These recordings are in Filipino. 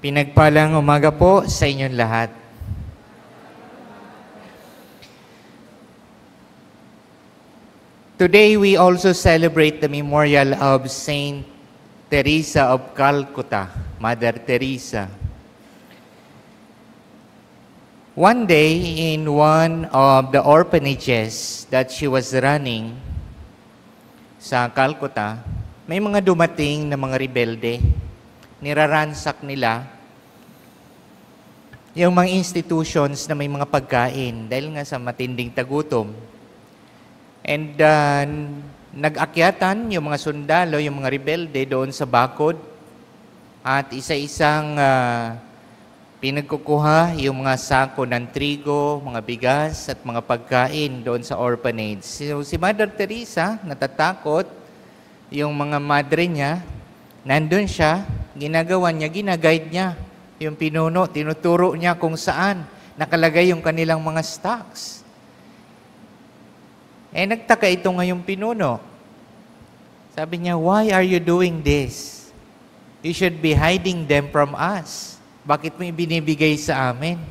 Pinagpalang umaga po sa inyong lahat. Today we also celebrate the memorial of Saint Teresa of Calcutta, Mother Teresa. One day, in one of the orphanages that she was running sa Calcutta, may mga dumating na mga rebelde. Niraransak nila yung mga institutions na may mga pagkain dahil nga sa matinding tagutom. And nag-akyatan yung mga sundalo, yung mga rebelde doon sa bakod at isa-isang pinagkukuha yung mga sako ng trigo, mga bigas at mga pagkain doon sa orphanage. So, si Mother Teresa, natatakot, yung mga madre niya, nandun siya, ginagawa niya, ginaguide niya yung pinuno, tinuturo niya kung saan nakalagay yung kanilang mga stocks. Nagtaka ito ngayong pinuno. Sabi niya, why are you doing this? You should be hiding them from us. Bakit mo ibinibigay sa amin?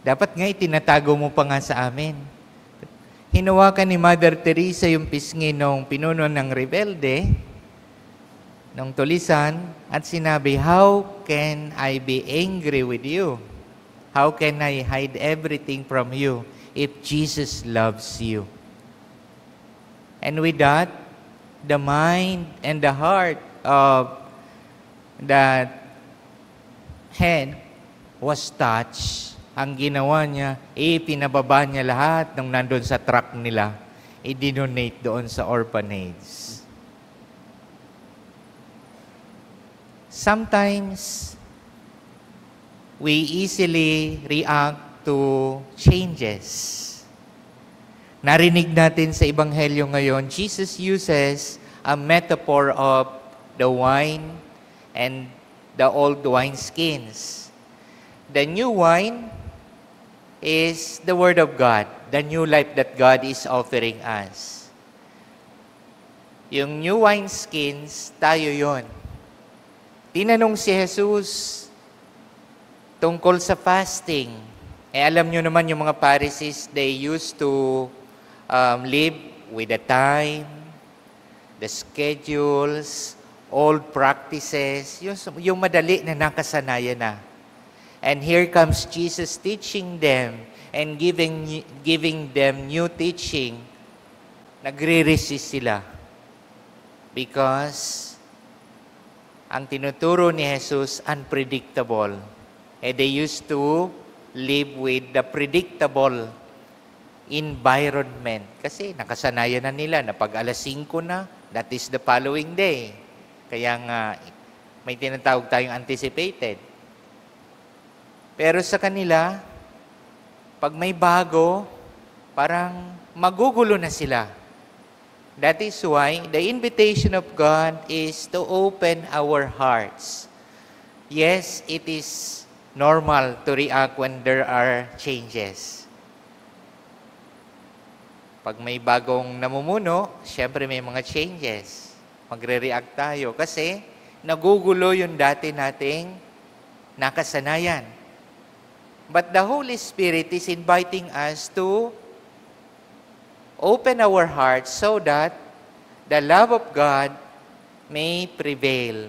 Dapat nga itinatago mo pa nga sa amin. Hinawakan ni Mother Teresa yung pisngi ng pinuno ng rebelde, ng tulisan, at sinabi, how can I be angry with you? How can I hide everything from you if Jesus loves you? And with that, the mind and the heart of that head was touched. Ang ginawa niya, pinababa niya lahat ng nandun sa truck nila. I-donate doon sa orphanage. Sometimes, we easily react to changes. Narinig natin sa Ebanghelyo ngayon, Jesus uses a metaphor of the wine and the old wineskins. The new wine is the Word of God, the new life that God is offering us. Yung new wineskins, tayo yon. Tinanong si Jesus tungkol sa fasting. Alam nyo naman yung mga Pharisees, they used to live with the time, the schedules, old practices, yung madali na nakasanayan na. And here comes Jesus teaching them and giving them new teaching. Nagre-resist sila. Because ang tinuturo ni Jesus, unpredictable. They used to live with the predictable environment. Kasi nakasanayan na nila na pag alas 5 na, that is the following day. Kaya nga, may tinatawag tayong anticipated. Pero sa kanila, pag may bago, parang magugulo na sila. That is why the invitation of God is to open our hearts. Yes, it is normal to react when there are changes. Pag may bagong namumuno, syempre may mga changes. Magre-react tayo kasi nagugulo yung dati nating nakasanayan. But the Holy Spirit is inviting us to open our hearts so that the love of God may prevail.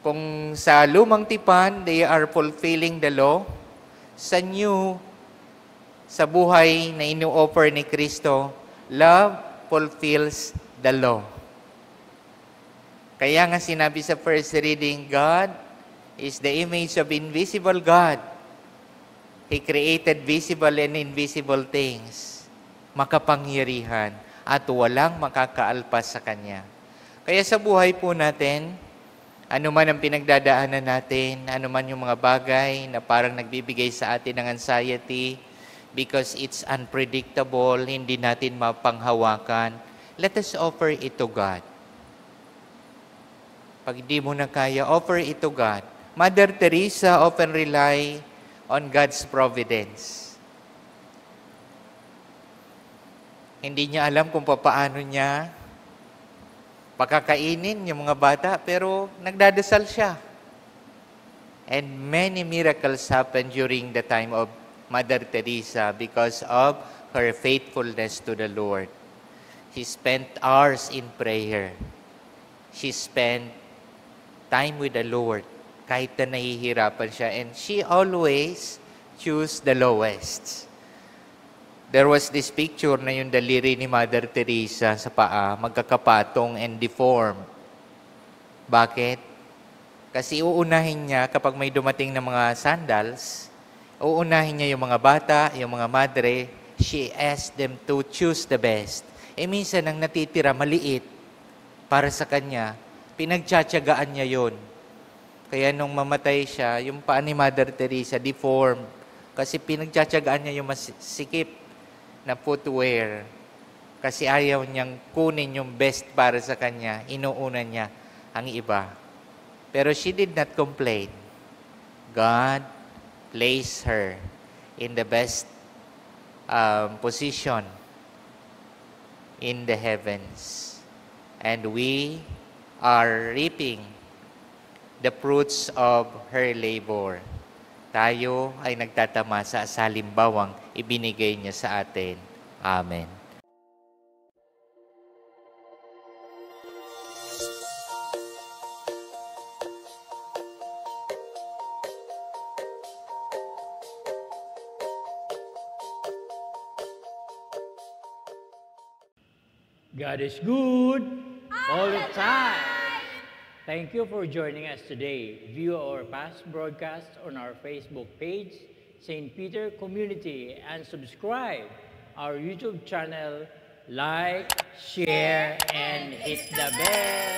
Kung sa lumang tipan, they are fulfilling the law, sa buhay na inu-offer ni Kristo, love fulfills the law. Kaya nga sinabi sa first reading, God is the image of invisible God. He created visible and invisible things. Makapangyarihan at walang makakaalpas sa Kanya. Kaya sa buhay po natin, ano man ang pinagdadaanan natin, ano man yung mga bagay na parang nagbibigay sa atin ng anxiety because it's unpredictable, hindi natin mapanghawakan, let us offer it to God. Pag hindi mo na kaya, offer it to God. Mother Teresa often rely on God's providence. Hindi niya alam kung paano niya pakakainin yung mga bata, pero nagdadasal siya. And many miracles happened during the time of Mother Teresa because of her faithfulness to the Lord. She spent hours in prayer. She spent time with the Lord kahit na nahihirapan siya. And she always choose the lowest. There was this picture na yung daliri ni Mother Teresa sa paa, magkakapatong and deformed. Bakit? Kasi uunahin niya kapag may dumating na mga sandals, uunahin niya yung mga bata, yung mga madre, she asked them to choose the best. Minsan ang natitira maliit para sa kanya, pinagtsatsagaan niya yon. Kaya nung mamatay siya, yung paa ni Mother Teresa deformed. Kasi pinagtsatsagaan niya yung masikip na footwear. Kasi ayaw niyang kunin yung best para sa kanya, inuuna niya ang iba. Pero she did not complain. God placed her in the best position in the heavens. And we are reaping the fruits of her labor. Tayo ay nagtatamasa sa halimbawang ibinigay niya sa atin. Amen. God is good all the time. Thank you for joining us today. View our past broadcasts on our Facebook page, St. Peter Community, and subscribe our YouTube channel. Like, share, and hit the bell.